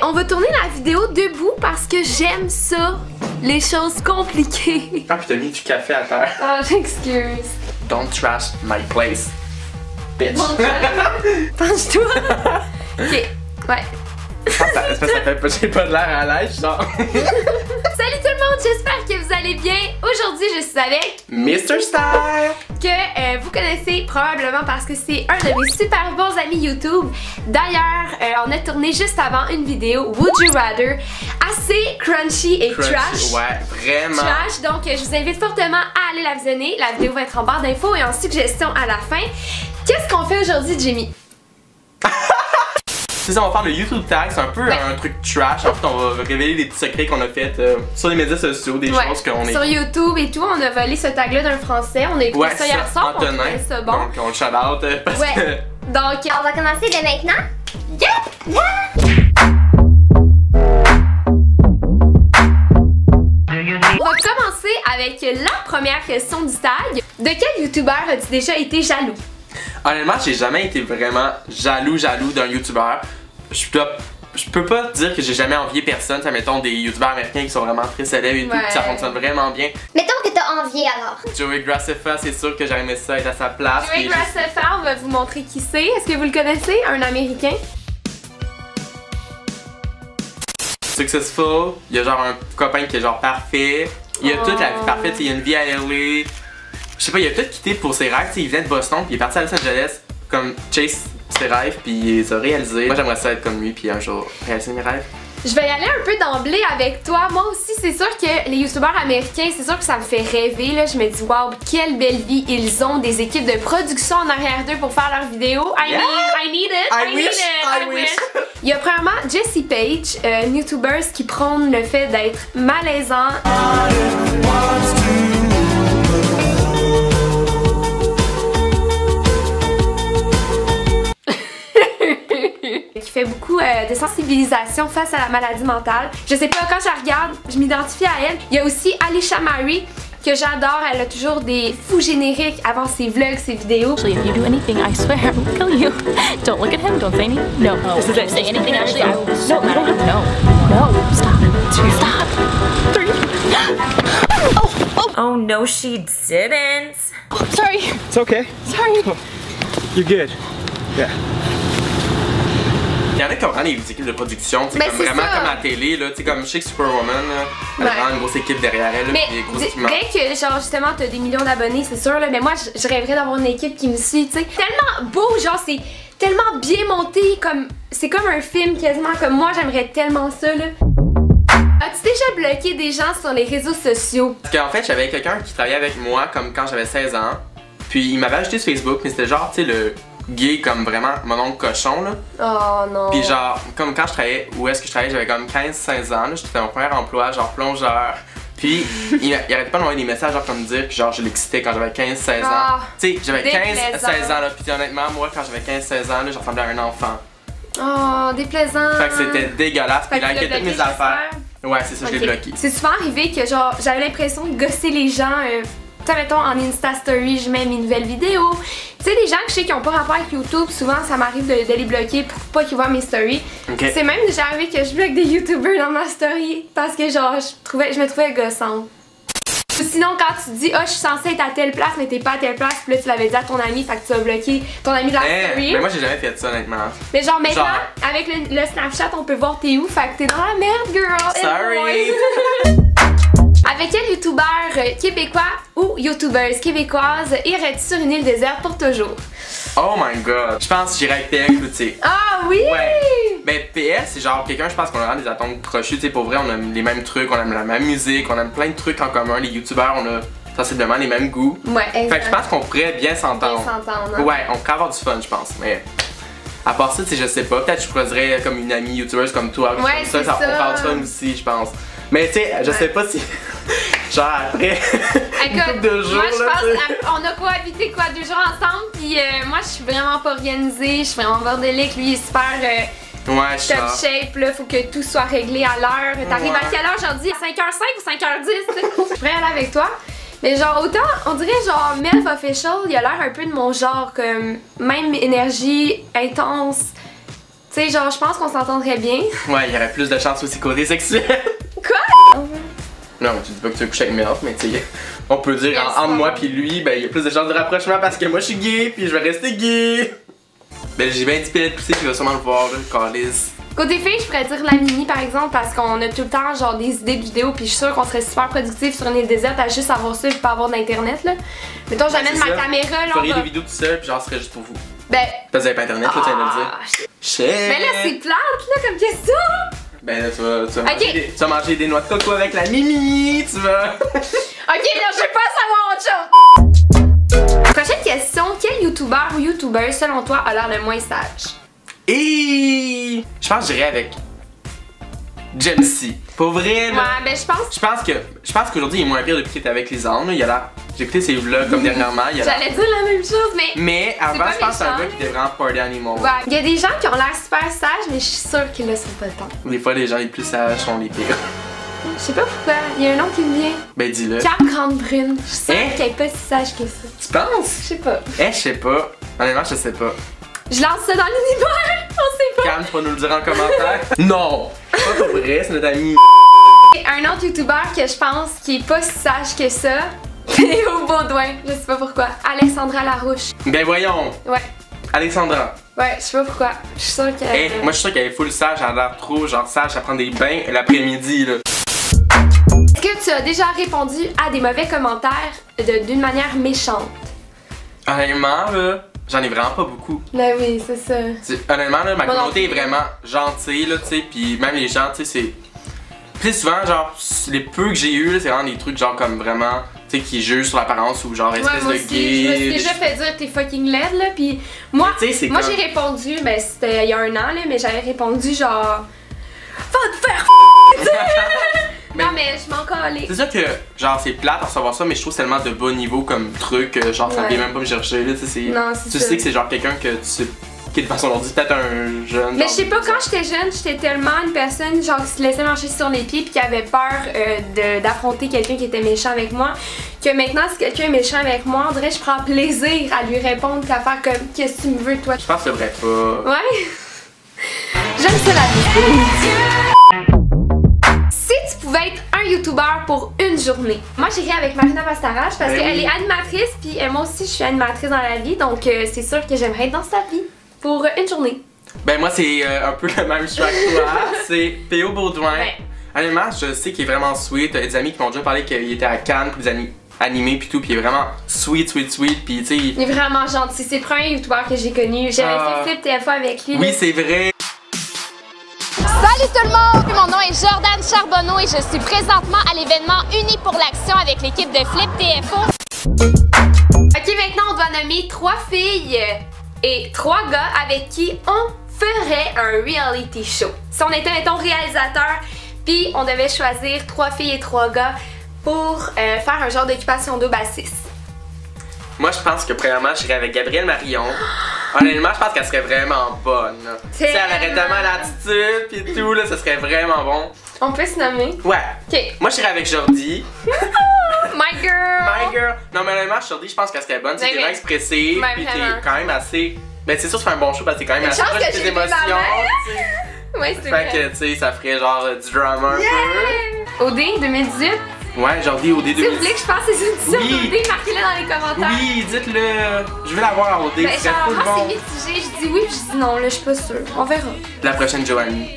On va tourner la vidéo debout parce que j'aime ça, les choses compliquées. Ah, puis t'as mis du café à terre. Ah, j'excuse. Don't trash my place, bitch. Penche-toi. Ok, ouais. J'ai pas de l'air à l'aise, genre. Salut tout le monde, j'espère que vous allez bien. Aujourd'hui, je suis avec Mr. Style, que vous connaissez probablement parce que c'est un de mes super bons amis YouTube. D'ailleurs, on a tourné juste avant une vidéo Would You Rather assez crunchy et trash. Ouais, vraiment. Trash, donc je vous invite fortement à aller la visionner. La vidéo va être en barre d'infos et en suggestion à la fin. Qu'est-ce qu'on fait aujourd'hui, Jimmy? C'est ça, on va faire le YouTube tag, c'est un peu un truc trash. En fait, on va révéler des petits secrets qu'on a fait sur les médias sociaux, des choses qu'on est. Sur YouTube et tout, on a volé ce tag-là d'un Français. On a écouté ça hier soir, on trouvait ça bon. Donc, on le shout-out parce que... Donc, on va commencer dès maintenant. Yeah! On va commencer avec la première question du tag. De quel YouTuber as-tu déjà été jaloux? Honnêtement, j'ai jamais été vraiment jaloux d'un YouTuber. Je peux pas dire que j'ai jamais envié personne. Ça, mettons des YouTubers américains qui sont vraiment très célèbres et tout, puis ça fonctionne vraiment bien. Mettons que t'as envié alors. Joey Graceffa, c'est sûr que j'aurais aimé ça être à sa place. Joey Graceffa, on va vous montrer qui c'est. Est-ce que vous le connaissez? Un Américain? Successful, il y a genre un copain qui est genre parfait. Il a toute la vie parfaite, il y a une vie à LA. Je sais pas, il a peut-être quitté pour ses rêves, il venait de Boston, puis il est parti à Los Angeles comme chase ses rêves, puis il les a réalisés. Moi j'aimerais ça être comme lui, puis un jour réaliser mes rêves. Je vais y aller un peu d'emblée avec toi. Moi aussi, c'est sûr que les youtubeurs américains, c'est sûr que ça me fait rêver. Là. Je me dis, waouh, quelle belle vie ils ont, des équipes de production en arrière d'eux pour faire leurs vidéos. I need it. I wish. Il y a premièrement Jessie Page, une youtuber qui prône le fait d'être malaisant. Qui fait beaucoup de sensibilisation face à la maladie mentale. Je sais pas, quand je la regarde, je m'identifie à elle. Il y a aussi Alicia Marie, que j'adore. Elle a toujours des fous génériques avant ses vlogs, ses vidéos. Actually, if you do anything, I swear I will kill you. Don't look at him, don't say anything. No, don't say anything, Ashley. I will so mad at you. No, stop. 2, stop. 3. Oh no, she didn't. Sorry. It's okay. Sorry. You're good. Yeah. Il y en a qui ont vraiment des équipes de production, comme vraiment comme à la télé, là, comme je sais que Superwoman, elle a vraiment une grosse équipe derrière elle. Mais dès que genre justement t'as des millions d'abonnés, c'est sûr, là, mais moi je rêverais d'avoir une équipe qui me suit, tu sais. Tellement beau, genre c'est tellement bien monté, comme c'est comme un film quasiment, comme moi j'aimerais tellement ça là. As-tu déjà bloqué des gens sur les réseaux sociaux? Parce qu'en fait j'avais quelqu'un qui travaillait avec moi comme quand j'avais 16 ans, puis il m'avait ajouté sur Facebook, mais c'était genre tu sais le gay comme vraiment mon oncle cochon là. Oh non. Puis genre comme quand je travaillais, où est-ce que je travaillais, j'avais comme 15-16 ans là, j'étais mon premier emploi genre plongeur. Puis il arrêtait pas de m'envoyer des messages genre comme dire que genre je l'excitais quand j'avais 15-16 ans. Tu sais, j'avais 15-16 ans là, puis honnêtement moi quand j'avais 15-16 ans là, je ressemblais à un enfant. Oh, déplaisant. Fait que c'était dégueulasse, puis il a inquiété toutes mes affaires. Ouais, c'est ça, je l'ai bloqué. C'est souvent arrivé que genre j'avais l'impression de gosser les gens. Tu sais, mettons en Insta Story, je mets mes nouvelles vidéos. Tu sais, des gens que je sais qui ont pas rapport avec YouTube, souvent ça m'arrive de les bloquer pour pas qu'ils voient mes stories. Okay. C'est même déjà arrivé que je bloque des YouTubers dans ma story parce que genre je me trouvais gossante. Sinon quand tu dis je suis censée être à telle place mais t'es pas à telle place, puis là tu l'avais dit à ton ami, fait que tu as bloqué ton ami de la story. Mais moi j'ai jamais fait ça honnêtement. Mais genre maintenant avec le Snapchat on peut voir t'es où, fait que t'es dans la merde girl. Sorry. Avec quel youtubeur québécois ou youtubeuse québécoise irais-tu sur une île déserte pour toujours? Oh my god. Je pense que j'irais avec PL Cloutier. Ah oui! Ouais. Ben PL c'est genre quelqu'un, je pense qu'on a vraiment des atomes crochus, tu sais, pour vrai on aime les mêmes trucs, on aime la même musique, on aime plein de trucs en commun, les youtubeurs on a sensiblement les mêmes goûts. Ouais, exact. Fait que je pense qu'on pourrait bien s'entendre. Hein? Ouais, on pourrait avoir du fun je pense, mais... À part ça, tu sais, je sais pas, peut-être je choisirais comme une amie youtubeuse comme toi, ouais, ça, on parle du fun aussi, je pense. Mais tu sais, je sais pas si... genre après une couple de jours, moi je pense, on a cohabité 2 jours ensemble, puis moi je suis vraiment pas organisée, je suis vraiment bordélique, lui il est super top shape, là, faut que tout soit réglé à l'heure. T'arrives à quelle heure aujourd'hui? À 5h05 ou 5h10? Je pourrais aller avec toi. Mais genre autant, on dirait genre Melf Official, il a l'air un peu de mon genre, comme même énergie intense. Tu Tu sais, genre, je pense qu'on s'entendrait bien. Ouais, il y aurait plus de chance aussi côté sexuel. Quoi? Non, mais tu dis pas que tu veux coucher avec Melf, mais tu sais, on peut dire entre moi puis lui, ben il y a plus de chances de rapprochement parce que moi je suis gay puis je vais rester gay. Ben j'ai bien 10 pieds de poussée puis il va sûrement le voir, là, Carlis. Côté filles, je pourrais dire la Mimi par exemple parce qu'on a tout le temps genre des idées de vidéos puis je suis sûre qu'on serait super productif sur une île déserte à juste avoir ça puis pas avoir d'internet là. Mettons j'amène ma caméra là. Vous feriez des vidéos tout seul puis genre ce serait juste pour vous. Ben. Parce que vous avez pas internet là, tu viens de le dire. Mais là c'est plate là comme question. Ben là tu vas manger des noix de coco avec la Mimi, tu vas. Ok, là je veux pas savoir autre chose. Prochaine question, quel youtubeur ou youtubeuse selon toi a l'air le moins sage? Et je pense que j'irais avec Jamesy. Pour vrai, là. Ouais, ben Je pense qu'aujourd'hui il est moins pire depuis qu'il était avec Lisanne. Il a l'air. J'ai écouté ses vlogs comme dernièrement. J'allais dire la même chose, mais. Mais avant, je pense que c'est un gars qui était vraiment party animal. Ouais. Il y a des gens qui ont l'air super sages, mais je suis sûre qu'ils le sont pas tant. Des fois, les gens les plus sages sont les pires. Je sais pas pourquoi, il y a un nom qui me vient. Ben dis-le. Cam Grande Brune. Je suis sûre qu'elle est pas si sage que ça. Tu penses? Je sais pas. Je sais pas. Honnêtement, je sais pas. Je lance ça dans l'univers, on sait pas. Cam, tu vas nous le dire en commentaire. Non! C'est pas pour vrai, c'est notre ami. Un autre youtubeur que je pense qui est pas si sage que ça, Théo Baudouin, je sais pas pourquoi. Alexandra Larouche. Ben voyons! Ouais. Alexandra. Ouais, je sais pas pourquoi. Je suis sûre qu'elle. Moi je suis sûre qu'elle est full sage, elle a l'air trop genre sage à prendre des bains l'après-midi là. Est-ce que tu as déjà répondu à des mauvais commentaires d'une manière méchante? Honnêtement là, j'en ai vraiment pas beaucoup. Ben oui, c'est ça. Honnêtement là, ma communauté est vraiment gentille là, tu sais, pis même les gens, tu sais, c'est. Pis souvent genre, les peu que j'ai eu là, c'est vraiment des trucs genre comme vraiment, tu sais, qui jugent sur l'apparence ou genre espèce moi de aussi, gay. je me suis déjà fait dire t'es fucking laide là, pis moi, j'ai répondu, ben c'était il y a un an là, mais j'avais répondu genre va te faire Non mais je m'en calais. C'est sûr que genre c'est plate à recevoir ça, mais je trouve c'est tellement de bas niveau comme truc, genre ça vient même pas me chercher là, tu sais. Non, tu sais que c'est genre quelqu'un que tu sais qui est de façon dit peut-être un jeune. Mais je sais pas, quand j'étais jeune, j'étais tellement une personne genre qui se laissait marcher sur les pieds puis qui avait peur d'affronter quelqu'un qui était méchant avec moi, que maintenant si quelqu'un est méchant avec moi, on dirait que je prends plaisir à lui répondre qu'à faire comme qu'est-ce que tu me veux toi. Je pense que c'est vrai pas. Ouais. J'aime ça la vie. Si tu pouvais être un youtubeur pour une journée, moi j'irais avec Marina Bastarache parce qu'elle est animatrice puis moi aussi je suis animatrice dans la vie, donc c'est sûr que j'aimerais être dans sa vie pour une journée. Ben moi c'est un peu le même choix que toi, c'est Théo Baudouin. Ouais. Honnêtement, je sais qu'il est vraiment sweet, t'as des amis qui m'ont déjà parlé qu'il était à Cannes pour des amis animés pis tout, pis il est vraiment sweet pis tu sais. Il est vraiment gentil, c'est le premier youtubeur que j'ai connu. J'avais fait Flip TFO avec lui. Oui, c'est vrai. Salut tout le monde! Mon nom est Jordan Charbonneau et je suis présentement à l'événement Unis pour l'action avec l'équipe de Flip TFO. Ok, maintenant on doit nommer 3 filles et 3 gars avec qui on ferait un reality show. Si on était, mettons, réalisateur, puis on devait choisir 3 filles et 3 gars pour faire un genre d'occupation double à 6. Moi, je pense que premièrement, je serais avec Gabrielle Marion. Honnêtement, je pense qu'elle serait vraiment bonne. Tu sais, elle aurait tellement l'attitude pis tout, là, ça serait vraiment bon. On peut se nommer? Ouais. Ok. Moi, je serais avec Jordi. My girl! My girl! Non, mais honnêtement, Jordi, je pense qu'elle serait bonne. Tu sais, t'es vraiment expressée, pis t'es quand même assez. Ben, c'est sûr, c'est un bon show parce que t'es quand même assez proche de tes émotions. Ouais, c'est vrai. Fait que, tu sais, ça ferait genre du drama un peu. OD 2018? Ouais, Jordi OD 2018. Si vous voulez que je fasse ces éditions OD, marquez-le dans les commentaires. Oui, dites-le. Je veux l'avoir à OD. Ben, genre, moi, c'est mitigé. Je dis oui, puis je dis non, là, je suis pas sûre. On verra. La prochaine Joanie.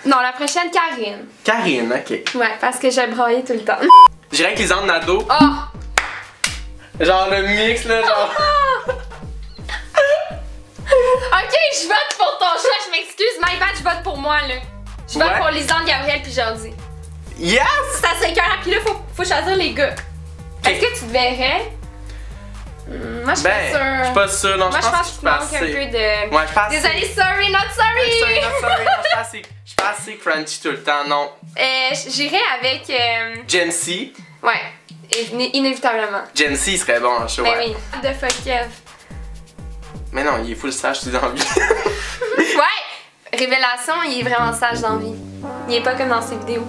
Non, la prochaine Karine. Karine, ok. Ouais, parce que j'ai braillé tout le temps. J'irais avec Lisanne Nadeau. Oh! Genre le mix, là, genre. Ok, je vote pour ton choix, je m'excuse, my bad, je vote pour moi, là. Je vote pour Lisanne, Gabrielle puis Jordi. Yes! Ça serait écœurant, puis là, faut choisir les gars. Est-ce que tu te verrais? Moi, je suis pas sûre. Je suis pas sûre, non, moi, je pense qu'il manque un peu de... Ouais, je pense. Désolée, sorry, not sorry! Sorry, not sorry, non, je suis pas assez crunchy tout le temps, non. J'irais avec... Jamesy. Ouais, inévitablement. Jamesy serait bon en show, ouais. Mais oui, de fuck Kev. Mais non, il est full sage, tu dis dans la vie. Ouais! Révélation, il est vraiment sage dans la vie. Il est pas comme dans ses vidéos.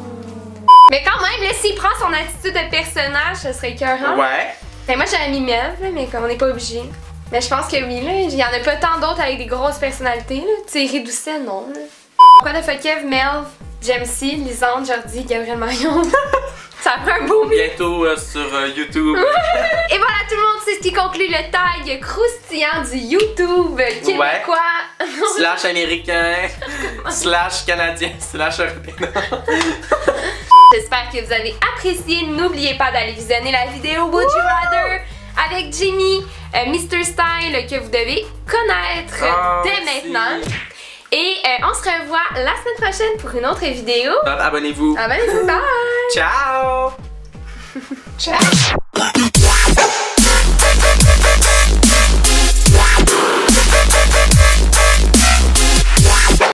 Mais quand même, là, s'il prend son attitude de personnage, ce serait écœurant. Ouais. Ben moi, j'aurais mis Mev, mais comme on n'est pas obligé. Mais je pense que oui, là. Il y en a pas tant d'autres avec des grosses personnalités, là. Thierry Doucet, non, là. Quoi de fuck Kev, Melv, Jamesy, Lisande, Jordi, Gabriel Marion. Ça prend un beau bientôt sur YouTube. Et voilà tout le monde, c'est ce qui conclut le tag croustillant du YouTube québécois. Ouais. / américain, / canadien, / européen. J'espère que vous avez apprécié. N'oubliez pas d'aller visionner la vidéo Would You Rather avec Jimmy, Mr. Style, que vous devez connaître dès maintenant. Et on se revoit la semaine prochaine pour une autre vidéo. Abonnez-vous. Abonnez-vous, bye! Ciao! Ciao!